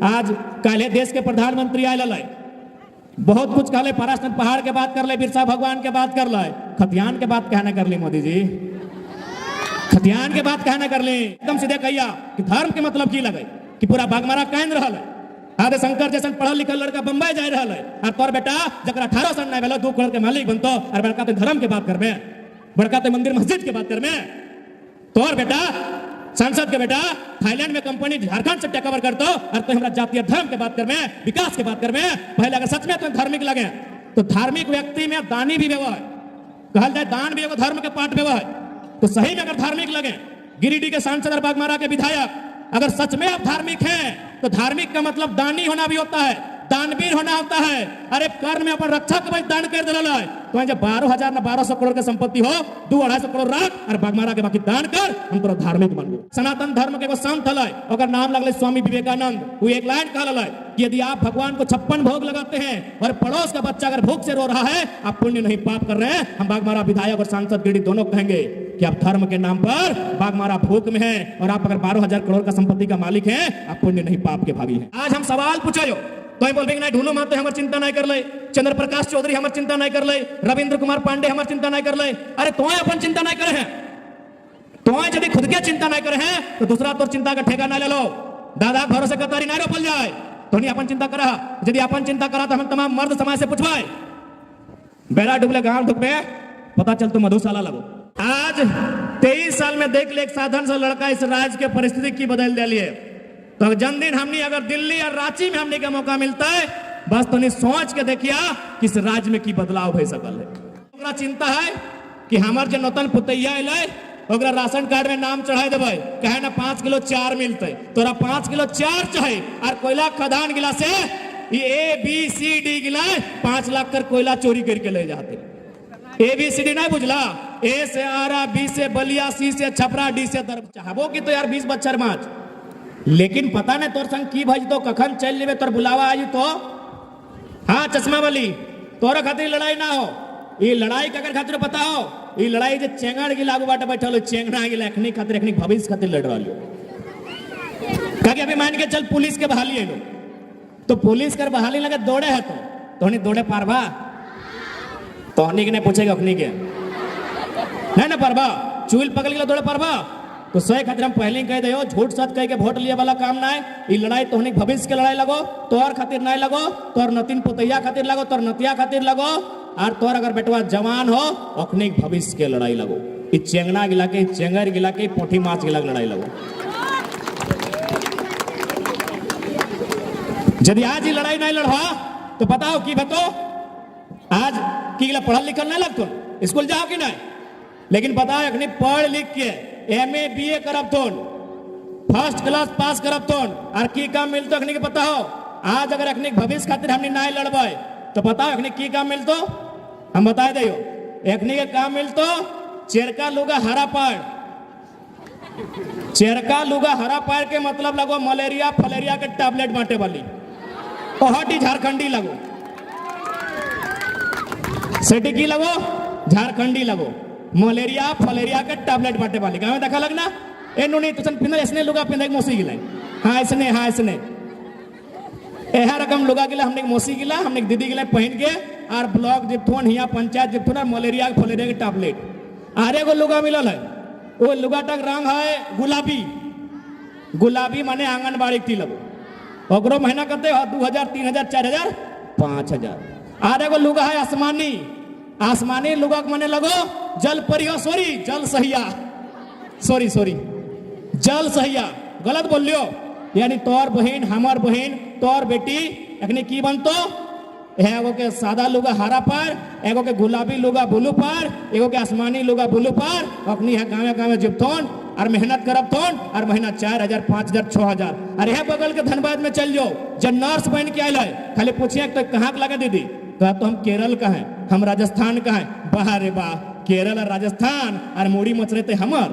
आज काले देश के प्रधानमंत्री आयल है, बहुत कुछ कहले, पराशरनाथ पहाड़ के बात कर ले, बिरसा भगवान के बात कर ले, खतियान के बात कहना कर ली मोदी जी, खतियान के बात कहना कर ले। एकदम सीधे कहिया कि धर्म के मतलब की लगे कि पूरा बागमारा कायन रहा है। आदे शंकर जैसन पढ़ल लिखल लड़का बम्बई जा रहा है, और तोर बेटा जरा 18 साल नहीं भेलो 2 करोड़ के मालिक बनतो, और बड़का तो धर्म के बात करबे, बड़का तो मंदिर मस्जिद के बात करबे। तोर बेटा सांसद के बेटा थाईलैंड में कंपनी झारखंड से टेक ओवर करतो, और तो हमरा जातीय धर्म के बात करबे, विकास के बात करबे। पहले अगर सच में तो धार्मिक लगे तो धार्मिक व्यक्ति में दानी भी व्यवहार है, कहल जाए दान भी एगो धर्म के पार्ट व्यवहार है। तो सही में अगर धार्मिक लगे, गिरिडीह के सांसद और बागमारा के विधायक अगर सच में आप धार्मिक हैं, तो धार्मिक का मतलब दानी होना भी होता है, दानवीर होना होता है। अरे कर्म में अपन रक्षा के भाई दान कर दिला है, तो जब 12,000 ना 1200 करोड़ के संपत्ति हो, 2-250 करोड़ रख और बागमारा के बाकी दान कर, हम तो धार्मिक बन गए। सनातन धर्म के एगो संत है, अगर नाम लगले स्वामी विवेकानंद, वो एक लाइन कहल कि यदि आप भगवान को 56 भोग लगाते हैं और पड़ोस का बच्चा अगर भूख से रो रहा है, आप पुण्य नहीं पाप कर रहे हैं। हम बागमारा विधायक और सांसद गिरिडीह दोनों कहेंगे कि आप धर्म के नाम पर बागमारा भूख में है, और आप अगर 12,000 करोड़ का संपत्ति का मालिक हैं, आप पुण्य नहीं पाप के भागी हैं। आज हम सवाल पूछो तो बोल नहीं ढूंढो माते हमार चिंता नहीं कर ले, चंद्र प्रकाश चौधरी हमार चिंता नहीं कर ले, रविंद्र कुमार पांडे हमार चिंता नहीं कर ले। अरे तो अपन चिंता नहीं करे हैं, तो यदि खुद के चिंता नहीं करे हैं, तो दूसरा तो चिंता का ठेका ना ले लो। दादा घरों से कतारी नहीं रोपल जाए, तो नहीं अपन चिंता करा। यदि अपन चिंता करा तो हम तमाम मर्द समाज से पूछवाए, बेड़ा डुबले गांव ढुकबे पता चल तो मधुशाला लगो। आज 23 साल में देख ले एक साधारण सा लड़का इस राज्य के परिस्थिति की बदल दिली है। तो जन्मदिन हमने अगर दिल्ली और रांची में हमने का मौका मिलता है, बस तो नहीं सोच के देखिया कि इस राज्य में की बदलाव हो सकल है। चिंता है कि हमार जो नौतन पुतैया अल राशन कार्ड में नाम चढ़ा देवे, कहे ना 5 किलो 4 मिलते, तोरा 5 किलो 4 चाहे, और कोयला खदान गिला से ABCD गिला 5 लाख कर कोयला चोरी करके ले जाते। ABCD नहीं बुझला, A से आरा, B से बलिया, C से छपरा, D से दर चाहबो की तो यार 20 बच्चर माच, लेकिन पता नहीं तोर संग की भज तो कखन चल लेवे तोर बुलावा आई तो। हाँ चश्मा वाली तोरा खातिर लड़ाई ना हो, ये लड़ाई ककर खातिर पता हो, ये लड़ाई जो चेंगड़ की लागू बाटे बैठल चेंगड़ा गिला एखनी खातिर एखनी भविष्य खातिर लड़ रहा हो। क्या अभी मान के चल पुलिस के बहाली है लोग, तो पुलिस कर बहाली लगे दौड़े है तो नहीं दौड़े पारबा, तो हनी के नहीं पूछेगा अखनी के नहीं ना पारबा, चूल पकड़ के दौड़े पारबा। तो सही खातिर हम पहले ही कह दे, झूठ सच कह के वोट लिए वाला काम ना है। ये लड़ाई तो भविष्य के लड़ाई लगो, तोर खातिर नहीं लगो, तोर नतीन पुतैया खातिर लगो, तोर नतिया खातिर लगो, और तोर अगर बेटवा जवान हो अखने भविष्य के लड़ाई लगो। ये चेंगना गिला के, चेंगर गिला के, पोठी माछ गिला के लड़ाई लगो। यदि आज ये लड़ाई नहीं लड़वा तो बताओ की बतो आज की गिला पढ़ल लिखल नहीं लगतो, स्कूल जाओ कि नहीं, लेकिन बताओ अखनी पढ़ लिख के MA BA करब तो, फर्स्ट क्लास पास करब तो, और की काम मिलतो अखनी के पता हो। आज अगर अखनी भविष्य खातिर हमने नहीं लड़बे तो बताओ अखनी की काम मिलतो, हम बताए दियो। अखनी के काम मिलतो चेरका लुगा हरा पाड़, चेरका लुगा हरा पाड़ के मतलब लगो मलेरिया फलेरिया के टैबलेट बांटे वाली, पहाड़ी झारखंडी लगो, सेठी की लगो झारखंडी लगो, मलेरिया फलेरिया के टैबलेट बांटे वाली। गाँव में देखा लगना ए नुनी तुसन पिंदा ऐसने लुगा पिंदा एक मौसी गिला, हाँ ऐसने एहा रकम लुगा गिला हमने मौसी गिला, हमने दीदी गिला पहन के, और ब्लॉक जिप्थोन हिया पंचायत जिप्थोन और मलेरिया फलेरिया के टैबलेट। आरे को लुगा मिलल है, वो लुगा टक रंग है गुलाबी, गुलाबी माने आंगनबाड़ी की लगो, ओकरो महीना करते 2,000 3,000 4,000 5,000। आरे को लुगा है आसमानी, आसमानी लुगा माने लगो जल परियो, जल सहिया, सॉरी जल सहिया, गलत बोल लियो। यानी तोर बहन हमार बहन तोर बेटी अखनी की बनतो, एगो के सादा लुगा हरा पर, एगो के गुलाबी लुगा ब्लू पर, एगो के आसमानी लुगा ब्लू पर, अखनी है गाँव गाँव जिप्थोन और मेहनत करब थोन, और महीना 4,000 5,000 6,000। अरे है बगल के धनबाद में चल जाओ, जब नर्स बन के आयल है खाली पूछिए तो कहाँ लगा दीदी, कहा तो हम केरल का है, हम राजस्थान का है। बाह रे वाह, केरल और राजस्थान और मूड़ी मचरे थे हमार,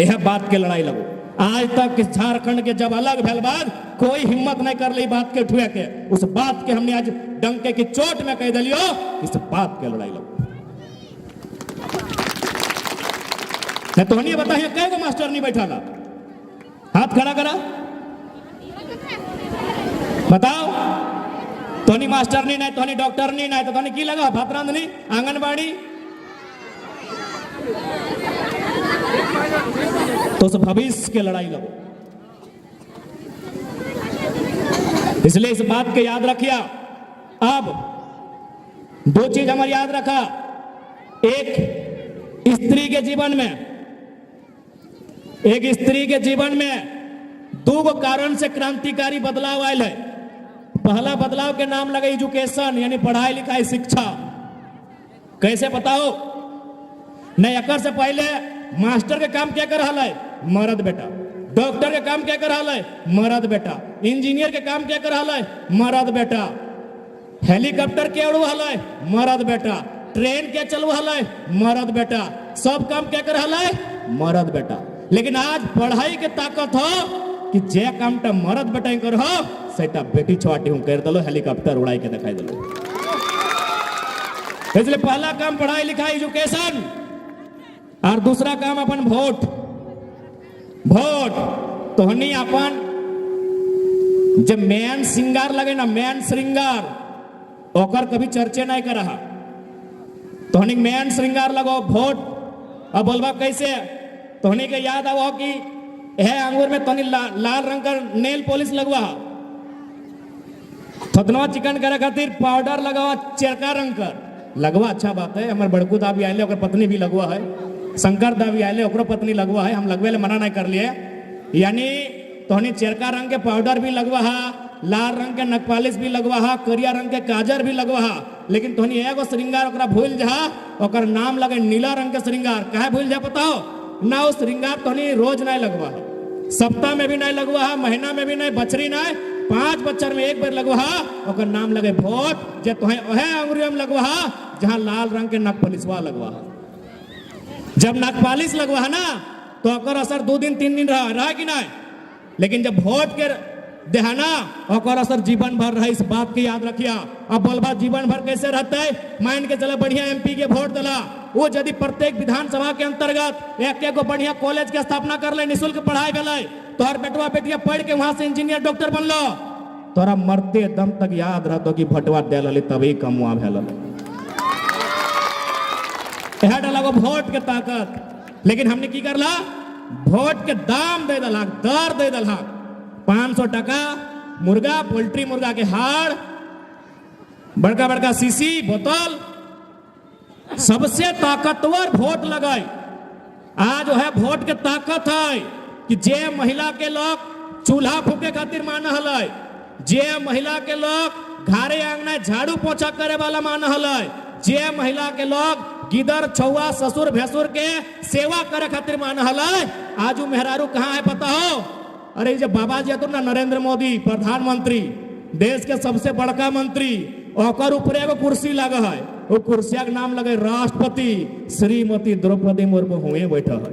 यह बात के लड़ाई लगो। आज तक झारखंड के जब अलग भेल बाद कोई हिम्मत नहीं कर ली बात के ठुए के, उस बात के हमने आज डंके की चोट में कह दिलियो, इस बात के लड़ाई लगो। तो नहीं बताइए कै गो मास्टर नहीं बैठा ला, हाथ खड़ा करा, बताओ, तोनी मास्टर नहीं तोनी डॉक्टर नहीं तो तोनी की लगा भातरांध नहीं आंगनबाड़ी तो सब भविष्य के लड़ाई लगो। इसलिए इस बात के याद रखिया। अब दो चीज हमारे याद रखा, एक स्त्री के जीवन में दो गो कारण से क्रांतिकारी बदलाव आयल है। पहला बदलाव के नाम लगे एजुकेशन, यानी पढ़ाई लिखाई शिक्षा। कैसे बताओ? नहीं, अकर से पहले मास्टर के काम क्या कर रहा है? मर्द बेटा। डॉक्टर के काम क्या कर रहा है? मर्द बेटा। इंजीनियर के काम क्या कर रहा है? मर्द बेटा। हेलीकॉप्टर क्या उड़ रहा है? मर्द बेटा। ट्रेन क्या चल रहा है? मर्द बेटा। सब काम क्या कर रहा है? मर्द बेटा। लेकिन आज पढ़ाई के ताकत हो कि जे कामटा मर्द बेटा कर हो सेटा बेटी छुआटी हूं कर दलो, हेलीकॉप्टर उड़ाई के दिखाई दलो। इसलिए पहला काम पढ़ाई लिखाई एजुकेशन, और दूसरा काम अपन वोट। तो हनी अपन जब मैन श्रृंगार लगे ना, मैन श्रृंगार ओकर कभी चर्चे नहीं कर रहा। तो हनी मैन श्रृंगार लगो वोट। अब बोलबा कैसे? तो हनी के याद आओ कि है अंगूर में तनी लाल रंग का नेल पॉलिश लगवा, थतनवा चिकन करे खातिर पाउडर लगावा चरका रंग कर लगवा। अच्छा बात है, हमारे बड़कू दा भी आए, पत्नी भी लगवा है, शंकर दा भी आए, ओकरो पत्नी लगवा है, हम लगवे ले मना नहीं कर लिए। यानी तोहनी चरका रंग के पाउडर भी लगवा हा, लाल रंग के नकपालिश भी लगवा हा, करिया रंग के काजर भी लगवा हा। लेकिन तोहनी एगो श्रृंगार ओकरा भूल जा, ओकर नाम लगे नीला रंग के श्रृंगार। काहे भूल जा बताओ ना? वो श्रृंगार तोहनी रोज नहीं लगवा हा, सप्ताह में भी नहीं लगवा हा, महीना में भी नहीं, बछरी नहीं, 5 बच्चर में एक बार लगवा हा। ओकर नाम लगे वोट। जे तोहे ओहे अंगुरिया में लगवा हा जहां लाल रंग के नकपालिशवा लगवा हा। जब नकपालिश लगवा है ना तो ओकर असर 2 दिन 3 दिन रहा कि नहीं। लेकिन जब वोट के देहाना ओकर असर जीवन भर रहा। इस बात की याद रखिया। अब बोलबा जीवन भर कैसे रहता है? मान के चला बढ़िया एमपी के वोट दिला, वो यदि प्रत्येक विधानसभा के अंतर्गत एक को बढ़िया कॉलेज के स्थापना कर ले, निःशुल्क पढ़ाई भेल, तोहर बेटवा बेटिया पढ़ के वहां से इंजीनियर डॉक्टर बनलो, तोरा मरते दम तक याद रहतो कि भटवा दिल तभी कमुआ भेल। यह डाला वोट के ताकत। लेकिन हमने की करला? वोट के दाम दे दल, दर दे दल। 500 टका मुर्गा, पोल्ट्री मुर्गा के हाड़, बड़का बड़का सीसी बोतल, सबसे ताकतवर वोट लगाई। आज जो है वोट के ताकत है कि जे महिला के लोग चूल्हा फूके खातिर मान हल, जे महिला के लोग घरे आंगना झाड़ू पोछा करे वाला मान हल, जे महिला के लोग गिदर छौआ ससुर भैंसुर के सेवा करे खातिर मान हल। आजू मेहरारू कहाँ है पता हो? अरे जब बाबा जी तो ना नरेंद्र मोदी प्रधानमंत्री, देश के सबसे बड़का मंत्री, ओकर ऊपर एगो कुर्सी लगा है, वो कुर्सिया के नाम लगे राष्ट्रपति श्रीमती द्रौपदी मुर्मू हुए बैठा है।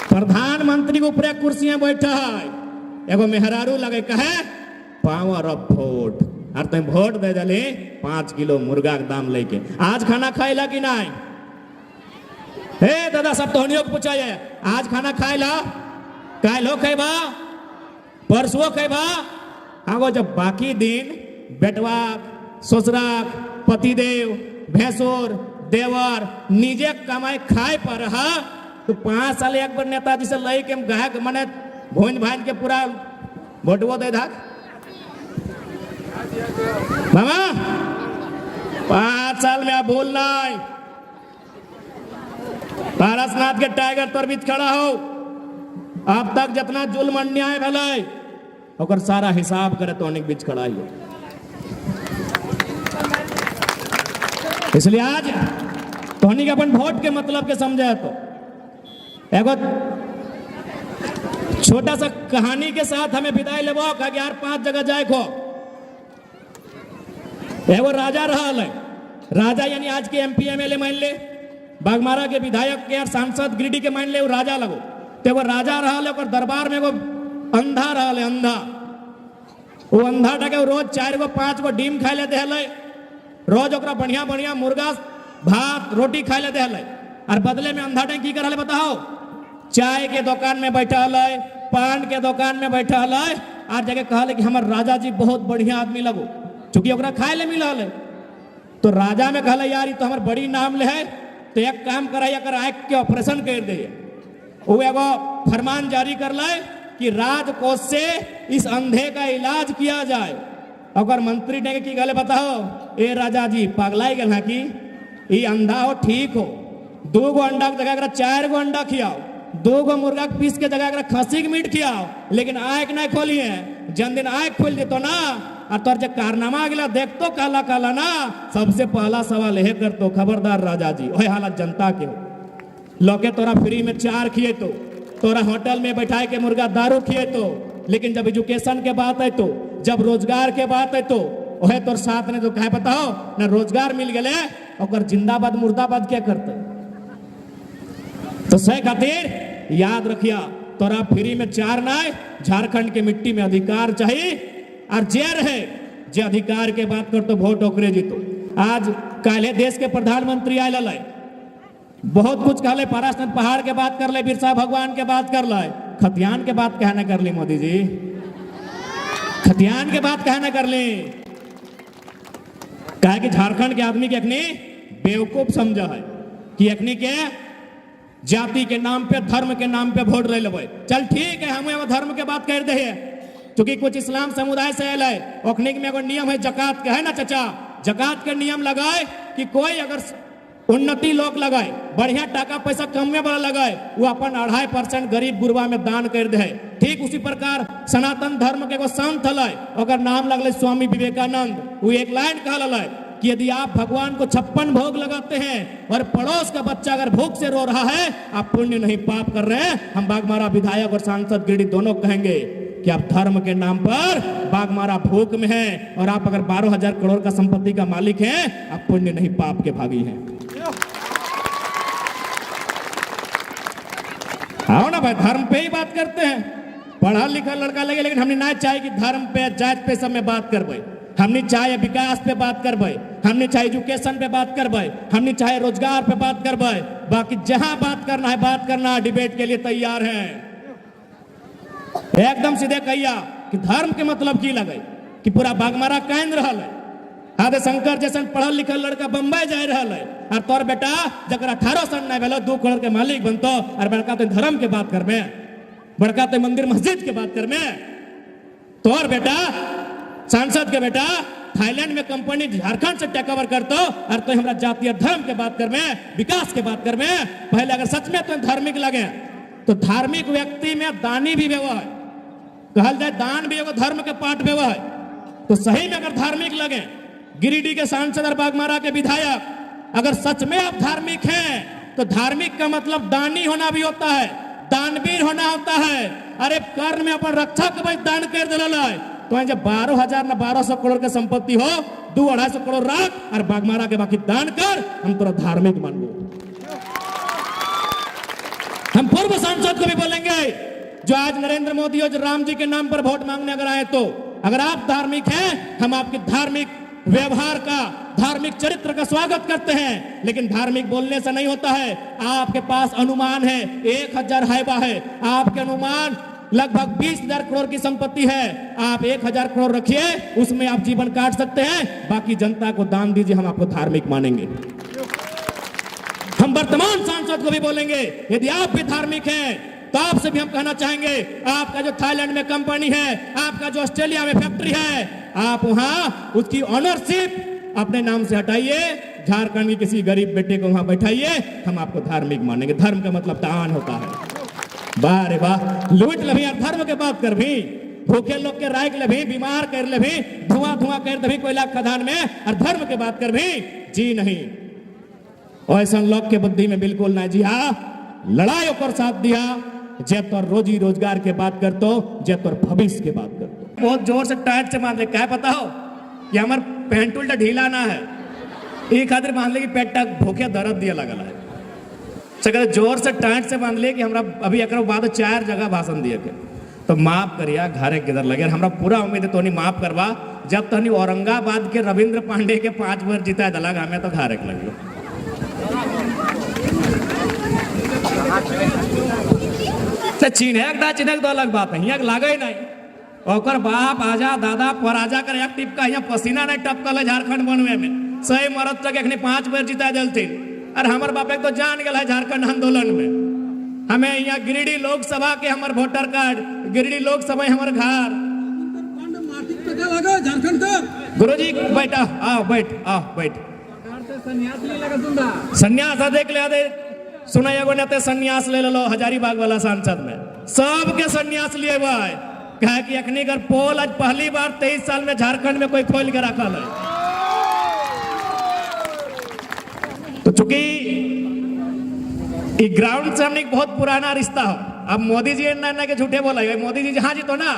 प्रधानमंत्री के ऊपर कुर्सियां बैठा है, एगो मेहरारू लगे कहे पावर ऑफ वोट। और तुम वोट दे दले 5 किलो मुर्गा के दाम लेके। आज खाना खाइला कि नहीं? हे दादा सब तोहनियों को पूछा है, आज खाना खाइला? काल हो खेबा, परसुओ खेबा। हाँ, जब बाकी दिन बेटवा, ससुरा, पतिदेव, भैंसुर, देवर निजे कमाई खाए पर रहा तो 5 साल एक बार नेताजी से लई के गायक मने भोज भाज के पूरा वोटवो दे धाक। मामा 5 साल में आप बोलना है। पारसनाथ के टाइगर पर बीच खड़ा हो, अब तक जितना जुल्म अन्याय भलाई और सारा हिसाब करे तो अनेक बीच खड़ा ही। इसलिए आज तोहनी के अपन वोट के मतलब के समझे तो एगो छोटा सा कहानी के साथ हमें विदाई लेबो। कि यार 5 जगह जाए खो। एगो राजा रहा है, राजा यानी आज के एमपी एमएलए मान ले, बागमारा के विधायक के यार सांसद गिरिडीह के मान ले, वो राजा लगो। तो एगो राजा रहा है, दरबार में एगो अंधा रहा है, अंधा। वो अंधा टके रोज 4 गो 5 गो डीम खाए लेते है, रोज ओकरा बढ़िया बढ़िया मुर्गा भात रोटी खाए लेते है। और बदले में अंधा टैंक की कर बताओ, चाय के दुकान में बैठा है, पान के दुकान में बैठा है, आर जगह कहले कि हमार राजा जी बहुत बढ़िया आदमी लगो, चूंकि ओकरा खाए ले मिलल है। तो राजा में कहले यार ये तो हमार बड़ी नाम ले है, तो एक काम करा कर आँख के ऑपरेशन कर दे। वो एगो फरमान जारी कर लाए कि राजकोष से इस अंधे का इलाज किया जाए। अगर मंत्री ने की गले बताओ ए राजा जी पगलाई गल है कि ये अंधा हो ठीक हो, 2 गो अंडा की जगह 4 गो अंडा खियाओ, 2 गो मुर्गा के पीस के जगह खसी के मीट खियाओ, लेकिन आँख नहीं खोली है। जन दिन आँख खोल देतो ना और तोर जो कारनामा अगला देख तो काला काला ना, सबसे पहला सवाल यह कर तो खबरदार राजा जी वही हालत जनता के हो। लोके तोरा फ्री में 4 खिए तो, तोरा होटल में बैठाए के मुर्गा दारू खिए तो, लेकिन जब एजुकेशन के बात है तो, जब रोजगार के बात है तो वह तोर साथ ने तो कहे बताओ ना रोजगार मिल गए और जिंदाबाद मुर्दाबाद क्या करते। तो सही खातिर याद रखिया तोरा फ्री में 4 ना, झारखंड के मिट्टी में अधिकार चाहिए और जे रहे जे अधिकार के बात कर तो वोट ओकरे जीतो। आज काले देश के प्रधानमंत्री आयल है, बहुत कुछ कहले, पारासनाथ पहाड़ के बात कर ले, बिरसा भगवान के बात कर ले, खतियान के बात कहना कर ली मोदी जी, खतियान के बात कहना कर ली। कहा कि झारखंड के आदमी के अखनी बेवकूफ समझा है कि अखनी के जाति के नाम पे धर्म के नाम पे वोट ले लेवे। चल ठीक है हम धर्म के बात कर दे, क्योंकि कुछ इस्लाम समुदाय से आयल है, अखनी में एगो नियम है जकात का है ना चाचा, जकात के नियम लगाए कि कोई अगर उन्नति लोग लगाए, बढ़िया टाका पैसा कमे वाला लगाए, वो अपन 2.5% गरीब गुरबा में दान कर दे। ठीक उसी प्रकार सनातन धर्म के एगो संत हल, अगर नाम लगल स्वामी विवेकानंद, वो एक लाइन कहल कि यदि आप भगवान को 56 भोग लगाते हैं और पड़ोस का बच्चा अगर भूख से रो रहा है, आप पुण्य नहीं पाप कर रहे हैं। हम बागमारा विधायक और सांसद गिरिडीह दोनों कहेंगे कि आप धर्म के नाम पर बागमारा भूख में हैं, और आप अगर 12,000 करोड़ का संपत्ति का मालिक हैं, आप पुण्य नहीं पाप के भागी हैं। आओ ना भाई, धर्म पे ही बात करते हैं, पढ़ा लिखा लड़का लगे, लेकिन हमने ना चाहे कि धर्म पे जात पे सब में बात करबे, हमने चाहे विकास पे बात करबे, हमने चाहे एजुकेशन पे बात करबे, हमने चाहे रोजगार पे बात करबे, बाकी जहां बात करना है बात करना, डिबेट के लिए तैयार हैं। एकदम सीधे कहिया कि धर्म के मतलब की लगे कि पूरा बागमारा कांद रहा है, आदे शंकर जैसन पढ़ल लिखल लड़का बम्बई जा रहा है, और तोर बेटा जरा 18 साल नहीं भेलो 2 करोड़ के मालिक बनतो, और बड़का तो धर्म के बात करबे, बड़का तो मंदिर मस्जिद के बात करबे। तोर बेटा सांसद के बेटा थाईलैंड में कंपनी झारखंड से टेक ओवर करतो, और तो हमरा जातीय धर्म के बात करबे, विकास के बात करबे। पहले अगर सच में तो धार्मिक लगे तो धार्मिक व्यक्ति में दानी भी व्यवहार है, कहल जाए दान भी एगो धर्म के पाठ व्यवहार है। तो सही में अगर धार्मिक लगे, गिरिडीह के सांसद और बागमारा के विधायक अगर सच में आप धार्मिक हैं, तो धार्मिक का मतलब दानी होना भी होता है, दानवीर होना होता है। अरे कर्ण में अपन रक्षा के भाई दान कर दिला है, तो जब 12,000 ना 1,200 करोड़ के संपत्ति हो, 2-250 करोड़ रख और बागमारा के बाकी दान कर, हम तोरा धार्मिक मान लो। हम पूर्व सांसद को भी बोलेंगे जो आज नरेंद्र मोदी और जो राम जी के नाम पर वोट मांगने अगर आए, तो अगर आप धार्मिक हैं, हम आपके धार्मिक व्यवहार का, धार्मिक चरित्र का स्वागत करते हैं, लेकिन धार्मिक बोलने से नहीं होता है। आपके पास अनुमान है 1,000 हाइबा है, आपके अनुमान लगभग 20,000 करोड़ की संपत्ति है, आप 1,000 करोड़ रखिए, उसमें आप जीवन काट सकते हैं, बाकी जनता को दान दीजिए, हम आपको धार्मिक मानेंगे। हम वर्तमान सांसद को भी बोलेंगे यदि आप भी धार्मिक हैं, तो आपसे भी हम कहना चाहेंगे, आपका जो थाईलैंड में कंपनी है, आपका जो ऑस्ट्रेलिया में फैक्ट्री है, आप वहां उसकी ऑनरशिप अपने नाम से हटाइए, झारखंड के किसी गरीब बेटे को वहां बैठाइए, हम आपको धार्मिक मानेंगे। धर्म का मतलब दान होता है। वाह रे वाह, लूट ले भी और धर्म के बात कर भी, भूखे लोग के राय ले भी, बीमार कर ले भी, धुआं धुआं कर दे कोयला खदान में, और धर्म के बात कर भी जी नहीं। ऐसा लोग के बुद्धि में बिल्कुल ना जी। हाँ, लड़ाई और साथ दिया, जब तो रोजी रोजगार के बात करतो, जब तो भविष्य के बात करतो, बहुत जोर से टाइट से बांध ले। क्या पता हो कि हमार पेंट उल्टा ढीला ना है, एक खातिर बांध ले कि पेट भूखे दर्द दिया लगल है, जोर से टाइट से बांध ले कि हमरा अभी एक बाद 4 जगह भाषण दिए के, तो माफ करिया घरे किधर लगे। हमरा पूरा उम्मीद है तोनी माफ करवा, जब तनी औरंगाबाद के रविंद्र पांडे के 5 बार जीता दलग, हमें तो घरे लगे। चिन्हक 2 अलग बात है, यहाँ लागे ही नहीं। ओकर बाप आजा दादा पराजा कर एक टिप का यहाँ पसीना नहीं टपकल है झारखंड बनवे में। सही मरद तक एखनी 5 बेर जिता दिलथिन और हमार बाप एक तो जान गया है झारखंड आंदोलन में। हमें यहाँ गिरिडीह लोकसभा के हमार वोटर कार्ड, गिरिडीह लोकसभा हमार घर। झारखंड का गुरुजी बैठा आओ बैठ संन्यास देख ले दे सुना एगो नेते संन्यास ले लो हजारीबाग वाला सांसद में सबके संन्यास लिए हुआ है। कहा कि अखनी कर पोल आज पहली बार 23 साल में झारखंड में कोई खोल के रखा है। तो चूंकि ग्राउंड से हमने बहुत पुराना रिश्ता हो। अब मोदी जी ना के झूठे बोला है, मोदी जी जहां जीतो ना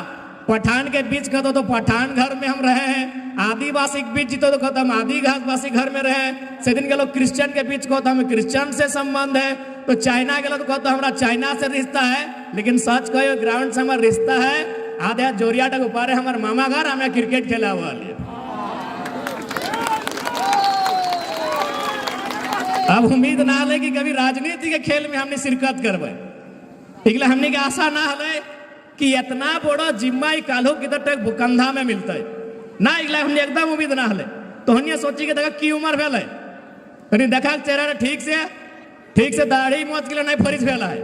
पठान के बीच खतो तो पठान घर में हम रहे हैं, आदिवासी के बीच जीतो तो खत्म आदिवासी घर में रहे। से दिन के लोग क्रिश्चियन के बीच को तो हमें क्रिश्चियन से संबंध है, तो चाइना के लोग तो हमारा चाइना से रिश्ता है। लेकिन सच कहो ग्राउंड से हमारा रिश्ता है। आधे जोरिया तक ऊपर है हमारे मामा घर, हमें क्रिकेट खेला हुआ है। अब उम्मीद ना है कि कभी राजनीति के खेल में हमने शिरकत करवे, इसलिए हमने की आशा ना है कि इतना बड़ा जिम्मा कालो किधर तक कंधा में मिलता है ना, इसलिए हमने एकदम उम्मीद ना है। तो हमने सोची कि देखा की उम्र भेल है, कहीं देखा चेहरा ठीक से दाढ़ी मोच के लिए नहीं फरिश भेला है।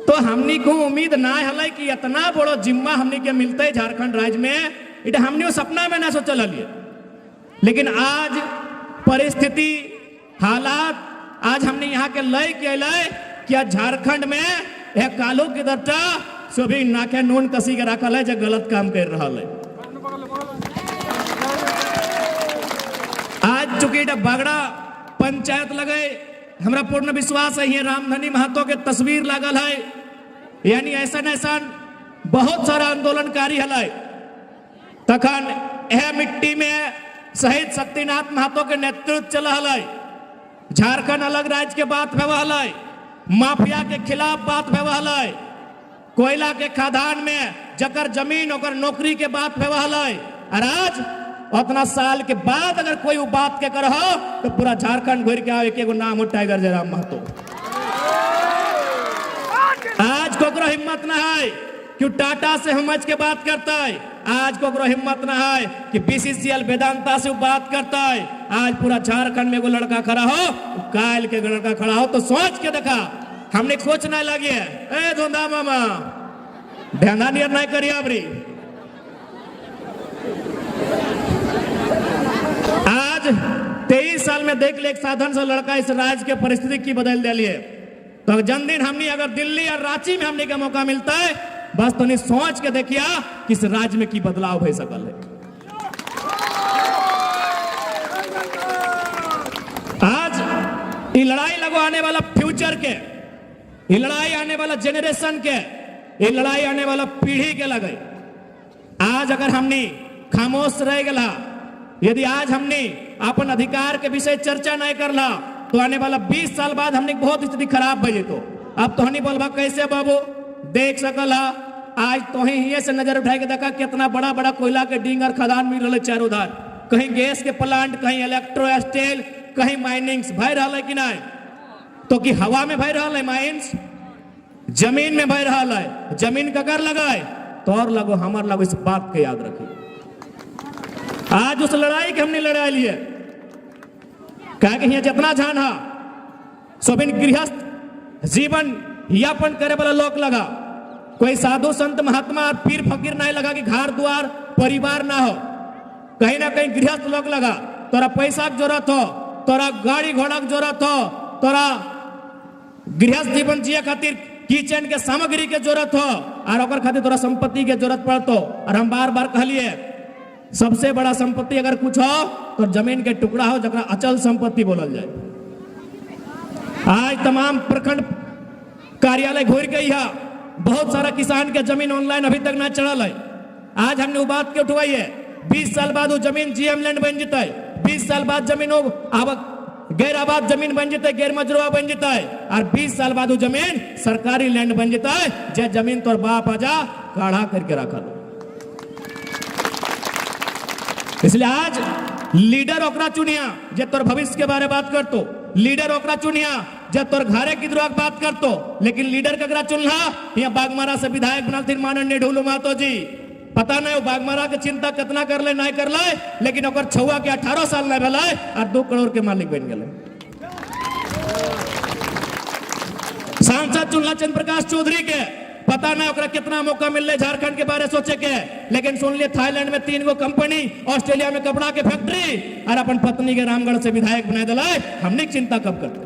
तो हमने को उम्मीद ना है कि इतना बड़ा जिम्मा हमने के मिलता है झारखंड राज्य में, इटा हमने सपना में ना सोचल है। लेकिन आज परिस्थिति हालात आज हमने यहाँ के लय के लय कि झारखंड में एक कालो की दर्जा सभी नाके नून कसी के रखल है जो गलत काम कर रहा है। आज चूंकि बगड़ा पंचायत लगे हमरा पूर्ण विश्वास है रामधनी महतो के तस्वीर लागल है, यानी ऐसा बहुत सारा आंदोलनकारी है। तखन यह मिट्टी में शहीद शक्तिनाथ महतो के नेतृत्व चल रहा है। झारखंड अलग राज्य के बात भेवल है, माफिया के खिलाफ बात भेवल है, कोयला के खदान में जकर जमीन और नौकरी के बात भेवल है। और आज उतना साल के बाद अगर कोई बात के करहो तो पूरा झारखंड घूर के आओ एक नाम हो टाइगर जयराम महतो। आज कोकरो हिम्मत ना है कि टाटा से हमच के बात करता है, आज कोकरो हिम्मत ना है कि बीसीसीएल वेदांता से बात करता है। आज पूरा झारखंड में एगो लड़का खड़ा हो, कायल के लड़का खड़ा हो तो सोच के देखा हमने खोच ना लगे ए धुंधा मामा ध्यान नहीं करिए अबरी। आज 23 साल में देख ले एक साधन से लड़का इस राज्य के परिस्थिति की बदल दिली है। तो जन्मदिन हमने अगर दिल्ली और रांची में हमने का मौका मिलता है बस तो नहीं सोच के देखिए कि इस राज्य में की बदलाव हो सकल है। आज ये लड़ाई लगो आने वाला फ्यूचर के, ये लड़ाई आने वाला जेनरेशन के, ये लड़ाई आने वाला पीढ़ी के लगे। आज अगर हमने खामोश रह गया, यदि आज हमने अपन अधिकार के विषय चर्चा नहीं करला तो आने वाला 20 साल बाद हमने बहुत स्थिति खराब भजे। तो अब तो नहीं बोलबा कैसे बाबू देख सकल है। आज तो ही से नजर उठाए के देखा कितना बड़ा बड़ा कोयला के डिंग और खदान मिल रहा है चारों धार, कहीं गैस के प्लांट, कहीं इलेक्ट्रो स्टील, कहीं माइनिंग्स भय रहा है कि नहीं। तो कि हवा में भय रहा है माइंस, जमीन में भय रहा है, जमीन का कर लगाए तो और लगो हमार लगो, इस बात के याद रखिए। आज उस लड़ाई के हमने लड़ाई लिए कहा कि यहाँ जितना जान हा सोबिन गृहस्थ जीवन यापन करे वाला लोग लगा, कोई साधु संत महात्मा और पीर फकीर नहीं लगा कि घर द्वार परिवार ना हो, कहीं ना कहीं गृहस्थ लोग लगा। तोरा पैसा की जरूरत हो, तोरा गाड़ी घोड़ा की जरूरत हो, तोरा गृहस्थ जीवन जिये खातिर किचन के सामग्री के जरूरत हो और ओकर खातिर तोरा संपत्ति के जरूरत पड़तो। और हम बार बार कहलिए सबसे बड़ा संपत्ति अगर कुछ हो तो जमीन के टुकड़ा हो जरा अचल संपत्ति बोलल जाए। आज तमाम प्रखंड कार्यालय घूर गई है, बहुत सारा किसान के जमीन ऑनलाइन अभी तक ना चढ़ल है। आज हमने वो बात के उठवाई है, 20 साल बाद वो जमीन जीएम लैंड बन जाता है, 20 साल बाद जमीन गैर आबाद जमीन बन जाता है, गैर मजरूआ बन जाता है, और 20 साल बाद वो जमीन सरकारी लैंड बन जाता है। जे जमीन तोर बाप आजा काढ़ा करके रखा लो। इसलिए आज लीडर ओकरा चुनिया जे तोर भविष्य के बारे बात करतो, लीडर ओकरा चुनिया जे तोर घरे की द्रोह बात करतो। लेकिन लीडर ककरा चुनला, यहाँ बागमारा से विधायक बनल थे माननीय ढोलू महतो जी, पता नहीं वो बागमारा के चिंता कितना कर ले नहीं कर ले, लेकिन ओकर छुआ के 18 साल नहीं भेल और 2 करोड़ के मालिक बन गए। सांसद चुनला चंद्र प्रकाश चौधरी के पता नहीं ओकरा कितना मौका मिल रहे झारखंड के बारे सोचे के, लेकिन सुन लिए थाईलैंड में 3 गो कंपनी, ऑस्ट्रेलिया में कपड़ा के फैक्ट्री और अपन पत्नी के रामगढ़ से विधायक बना दिला। हमने चिंता कब करते।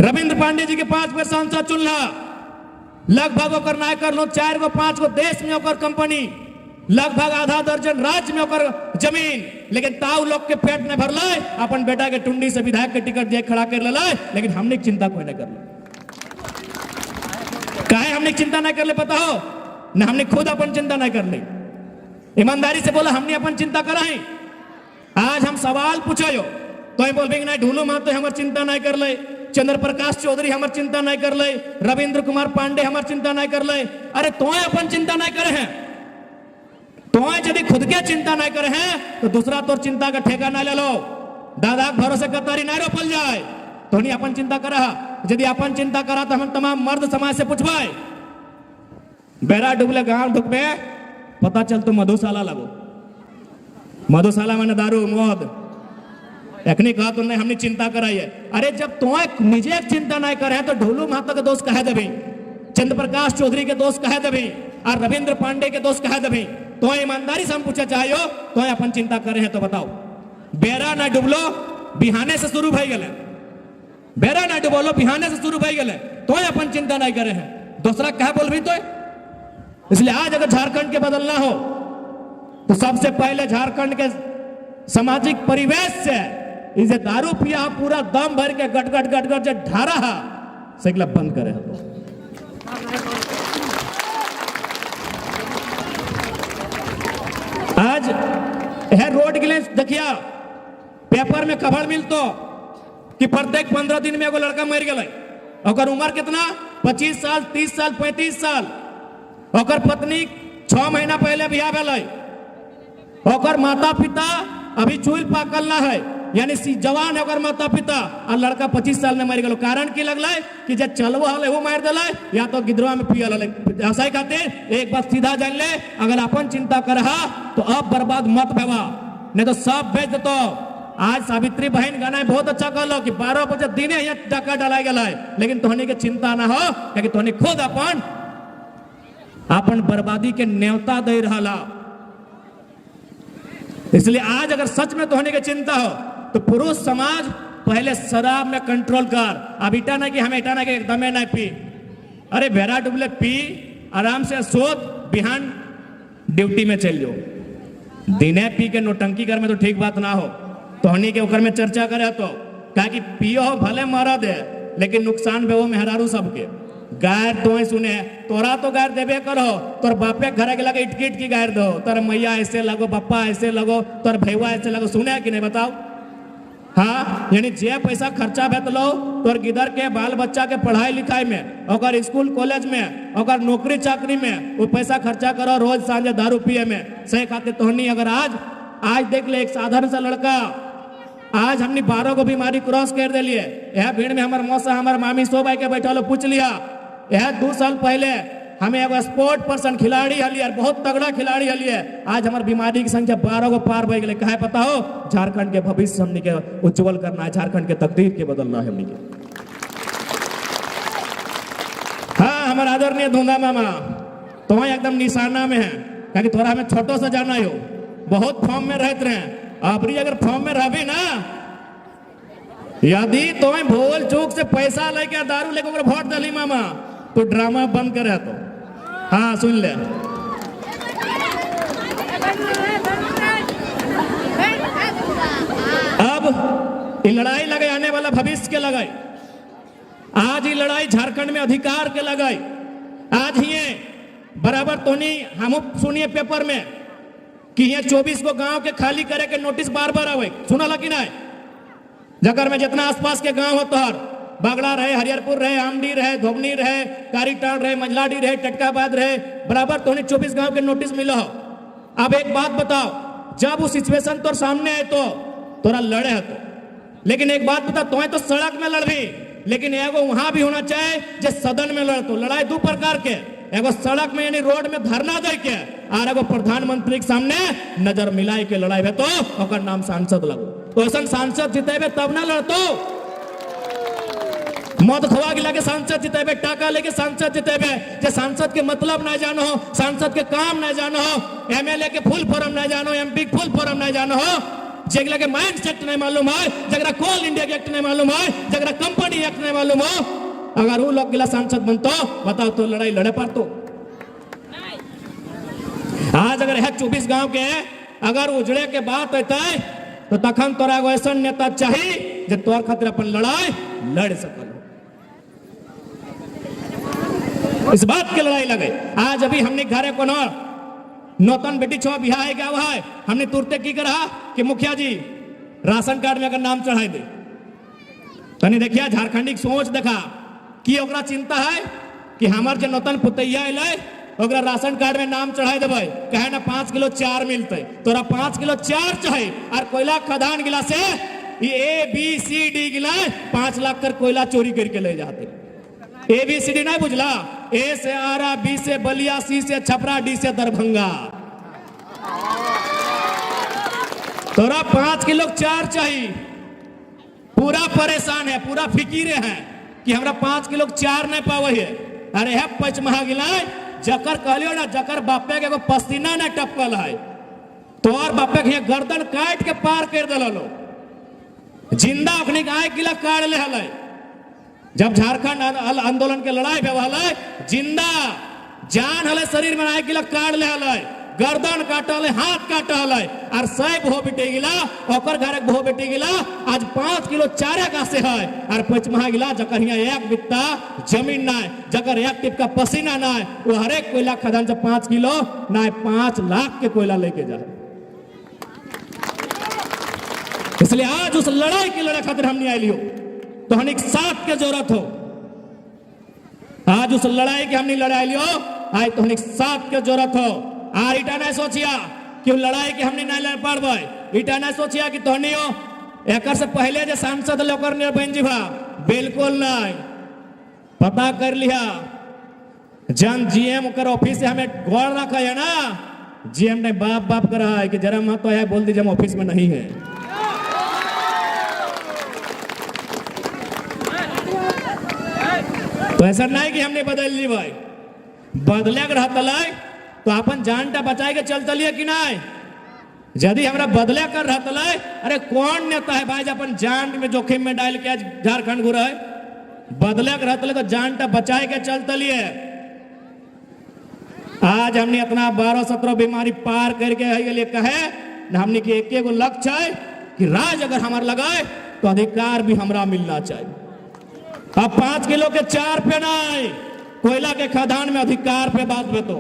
रविंद्र पांडे जी के 5 बार सांसद चुनला, लगभग ओकर नाय कर लो 4 गो 5 गो देश में ओकर कंपनी, लगभग आधा दर्जन राज्य में ओकर जमीन, लेकिन ताऊ लोग के पेट में भरल अपन बेटा के टुंडी से विधायक के टिकट दे खड़ा कर ले, लेकिन हमने चिंता कोई नहीं कर ले। काहे हमने चिंता नहीं कर ले पता हो ना, हमने खुद अपन चिंता नहीं कर ली। ईमानदारी से बोला हमने अपन चिंता करा है। आज हम सवाल पूछो तो बोल नहीं ढूलो महतो हमार चिंता नहीं कर ले, चंद्र प्रकाश चौधरी हमार चिंता नहीं कर ले, रविंद्र कुमार पांडे हमार चिंता नहीं कर ले। अरे तो अपन चिंता नहीं करे हैं, तो यदि खुद के चिंता नहीं करे हैं तो दूसरा तो चिंता का ठेका ना ले लो। दादा भरोसे कतारी नहीं रोपल जाए तो नहीं अपन चिंता करा। यदि अपन चिंता करा तो हम तमाम मर्द समाज से पूछवाए, बेरा डुबले गांव ढुकबे पता चल तो मधुशाला लगो, मधुशाला मैंने दारू मौत एखनी कहा तो नहीं हमने चिंता कराई है। अरे जब तो निजे चिंता नहीं करे तो ढोलू महतो के दोस्त कहे देवी, चंद्र प्रकाश चौधरी के दोस्त कहे देवी और रविंद्र पांडे के दोस्त कहे देवी, तो ईमानदारी से हम पूछा चाहिए तो अपन चिंता करे हैं तो बताओ। बेरा ना डुबलो बिहाने से शुरू भई गए, बेरा ना डुबलो बिहाने से शुरू भई गए तो अपन चिंता नहीं करे हैं, दूसरा कहा बोल भी तो। इसलिए आज अगर झारखंड के बदलना हो तो सबसे पहले झारखंड के सामाजिक परिवेश से इसे दारू पिया पूरा दम भर के गट गट गट गट जो ढारा है सगला बंद करे। आज यह रोड के लिए देखिया पेपर में खबर मिलतो कि प्रत्येक 15 दिन में एगो लड़का मर गए, और उम्र कितना 25 साल 30 साल 35 साल, और पत्नी 6 महीना पहले बियाह भेल, और माता पिता अभी चूल पाकल ना है, यानी जवान है माता पिता, और लड़का 25 साल में मर गए। कारण की लगल कि जब चलव हल वो मार दिल या तो गिदरवा में पियल हल। ऐसा ही खातिर एक बात सीधा जान ले, अगर अपन चिंता कर तो अब बर्बाद मत भेवा, नहीं तो सब बेच देतो। आज सावित्री बहन गाना बहुत अच्छा कहलो कि 12 बजे दिन यहाँ डाका डाला गया है, लेकिन तोहनी के चिंता ना हो क्योंकि तोहनी खुद अपन बर्बादी के न्योता दे रहा। इसलिए आज अगर सच में तोहनी की चिंता हो तो पुरुष समाज पहले शराब में कंट्रोल कर। अब इटा ना कि हम इटा ना कि एकदम नहीं पी, अरे भेरा डुबले पी आराम से सोच, बिहान ड्यूटी में चल जाओ। दिने पी के नोटंकी कर में तो ठीक बात ना हो, तोहनी के ऊपर में चर्चा करे तो कहा कि पियो हो भले मरा दे, लेकिन नुकसान बे वो मेहरारू सबके। गायर तो सुने तोरा तो गायर देवे करो, तोर बापे घर के लगे इटकी इटकी गायर दो, तोर मैया ऐसे लगो, पप्पा ऐसे लगो, तोर भैया ऐसे लगो, सुने कि नहीं बताओ। हाँ, यानी जे पैसा खर्चा भेत लो तोर गिदर के बाल बच्चा के पढ़ाई लिखाई में, और स्कूल कॉलेज में, और नौकरी चाकरी में वो पैसा खर्चा करो, रोज सांझे दारू पिए में। सही खाते तोहनी अगर आज देख ले एक साधारण सा लड़का, आज हमने 12 को बीमारी क्रॉस कर दे लिए। यह भीड़ में हमारे मौसा हमारे मामी सो भाई के बैठा लो पूछ लिया, यह 2 साल पहले हमें एगो स्पोर्ट पर्सन खिलाड़ी हलिए, बहुत तगड़ा खिलाड़ी हलिए, आज हमारे बीमारी की संख्या 12 को पार बढ़ गए। कहे पता हो, झारखंड के भविष्य हमने के उज्जवल करना है, झारखंड के तकदीर के बदलना है हमने के। हाँ, हमारा आदरणीय धुंधा मामा तो एकदम निशाना में है, क्योंकि थोड़ा हमें छोटो से जाना हो, बहुत फॉर्म में रहते रहे। अबरी अगर फॉर्म में रही ना, यदि तुम्हें भूल चूक से पैसा लेके दारू लेके वोट दली मामा तो ड्रामा बंद करे तो। हाँ सुन ले, अब ये लड़ाई लगे आने वाला भविष्य के लगाई। आज ये लड़ाई झारखंड में अधिकार के लगाई। आज ही बराबर तो नहीं हम सुनिए पेपर में कि ये 24 को गांव के खाली करे के नोटिस बार बार आवे, सुना लगी ना। जगर में जितना आसपास के गांव हो तोहर बागड़ा रहे, हरिहरपुर रहे, आमडी रहे, धोबनी रहे, कारीटाड़ रहे, मंझलाडी रहे, टटकाबाद रहे, बराबर तो 24 गांव के नोटिस मिलो हो। अब एक बात बताओ, जब वो सिचुएशन तोर सामने है तो तोरा लड़े है तो, लेकिन एक बात बता, तो सड़क में लड़ भी, लेकिन एगो वहां भी होना चाहिए जो सदन में लड़। तो लड़ाई 2 प्रकार के, एगो सड़क में यानी रोड में धरना दे के और एगो प्रधानमंत्री के सामने नजर मिलाई के लड़ाई है तो ओकर नाम सांसद लगो। तो ऐसा सांसद जितेबे तब ना लड़तो, मद खवा गिला के सांसद जितेबे, टाका लेके सांसद जितेबे, जे सांसद के मतलब ना जानो, सांसद के काम ना जानो, एमएलए के फुल फॉर्म ना जानो, एमपी के फुल फॉर्म ना जानो, जगला के माइंड सेट नहीं मालूम है, जगरा कोल इंडिया के एक्ट नहीं मालूम है, जगरा कंपनी एक्ट नहीं मालूम हो, अगर वो लोग गिला सांसद बनतो बताओ तो लड़ाई लड़े पारतो। आज अगर है 24 गांव के अगर उजड़े के बात है तो तखन तोरा एगो ऐसा नेता चाहिए जो तोर खातिर अपन लड़ाई लड़ सकल। इस बात की लड़ाई लगे। आज अभी हमने घरे को नौतन बेटी छो बिहार है क्या हुआ है, हमने तुरते की करा कि मुखिया जी राशन कार्ड में अगर नाम चढ़ाई दे तनी देखिए झारखंडी सोच देखा कि ओकरा चिंता है कि हमार जो नौतन पुतैया अलै ओकरा राशन कार्ड में नाम चढ़ाई देवे, कहे ना 5 किलो चार मिलते, तोरा 5 किलो चार चाहे और कोयला खदान गिला से ABCD गिला 5 लाख कर कोयला चोरी करके ले जाते। ABCD नहीं बुझला, A से आरा, B से बलिया, C से छपरा, D से दरभंगा। तोरा 5 किलो चार चाहिए, पूरा परेशान है, पूरा फिकीरे है कि हमरा 5 किलो चार नहीं पावे है। अरे है पचमहा गिला जकर कहलियो ना जकर बापे के पसीना न टपकल है तो और बापे के गर्दन काट के पार कर दिलो, जिंदा अखनी आय गिला काट ले हलै। जब झारखंड आंदोलन के लड़ाई भेल जिंदा जान हले शरीर में आय गिला काट ले हलै, गर्दन काटल है, हाथ काटल है और 100 भो बेटे गिला ओकर घर एक भो बेटी गिला आज 5 किलो चारे का से है और पचमहा गिला जकर यहाँ एक बित्ता जमीन ना है, जकर एक टिप का पसीना ना है, वो हर एक कोयला खदान से 5 किलो ना 5 लाख के कोयला लेके जाए। इसलिए आज उस लड़ाई की लड़ाई खातिर हम नहीं आए हो तो हनिक साथ के जरूरत हो। आज उस लड़ाई की हमने लड़ाई लियो आज तो हनिक साथ के जरूरत हो। आर इटा नहीं सोचिया कि लड़ाई के हमने नहीं लड़ पाड़बे, इटा नहीं सोचिया कि तोहनी हो एकर से पहले जो सांसद लोकर ने बन जीवा, बिल्कुल नहीं। पता कर लिया जन GM कर ऑफिस से हमें गौर रखा है ना, GM ने बाप बाप करा है कि जरा मत तो बोल दीजिए हम ऑफिस में नहीं है। तो ऐसा नहीं कि हमने बदल ली भाई, बदले के रहता तो अपन जानटा बचाए के चल चलिए कि नहीं। यदि हमरा बदले कर रहता अरे कौन नेता है भाई अपन जान में जोखिम में डाल के आज झारखंड घुरा है, बदले के रहता तो जानटा बचाए के चल चलिए। आज हमने अपना 12-17 बीमारी पार करके है कहे हमने के एक लक्ष्य है कि राज अगर हमारे लगाए तो अधिकार भी हमरा मिलना चाहिए। अब 5 किलो के 4 पे नहीं, कोयला के खदान में अधिकार पे बात में तो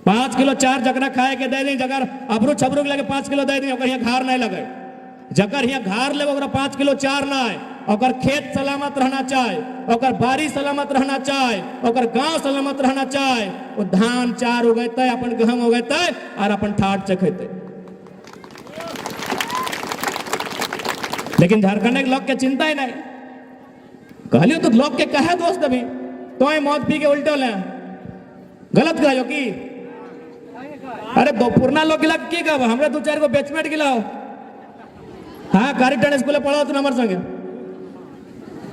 5 किलो 4 जगरा खाए के दे दी, जगर अबरू छबरू लगे 5 किलो दे दी, यहाँ घार नहीं लगे, जगर यहाँ घार ले 5 किलो 4 ना है, और खेत सलामत रहना चाहे, और बारी सलामत रहना चाहे, और गांव सलामत रहना चाहे, वो धान 4 उगते अपन गहम उगते और अपन ठाट चखेते। लेकिन झारखंड के लोग के चिंता ही नहीं, कहलियो तो लोग के कहे दोस्त अभी तो मौत पी के उल्टे ले गलत कहो की अरे पुरना लोग गिला की कब हमरा 2-4 गो बैचमेट गिलाओ। हाँ कारिटन स्कूल पढ़ो तो नंबर संगे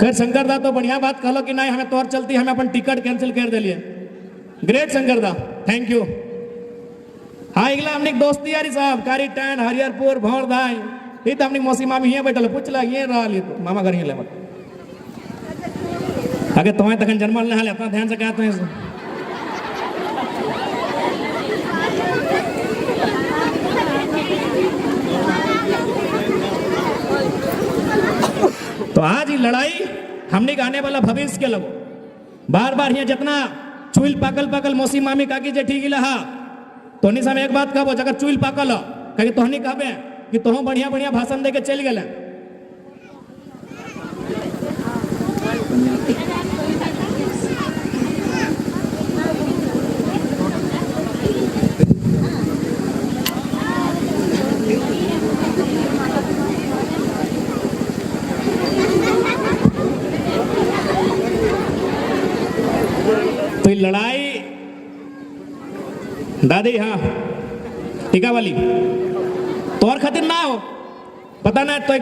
खैर शंकर दा तो बढ़िया बात कहलो कि नहीं हमें तौर चलती हमें अपन टिकट कैंसिल कर दिलिए, ग्रेट शंकर दा थैंक यू। हाँ अगला हमने दोस्ती यारी साहब कारिटन हरिहरपुर भौर धाई ये तो अपनी मौसी मामी यहाँ बैठल पूछ ला ये रहा ली तो मामा घर ही ले आगे तुम्हें तक जन्मल नहीं अपना ध्यान से कहते हैं। तो आज ये लड़ाई हमने आने वाला भविष्य के लगो बार बार यहाँ जितना चुल पाकल पाकल मौसी मामी काकी जेठी गिला तो नहीं समय एक बात कहो जगह चुल पाकल कहीं तो नहीं कहबे कि तुम बढ़िया बढ़िया भाषण दे के चल गए। लड़ाई दादी हाँ टीका वाली तोर खातिर ना हो पता ना तो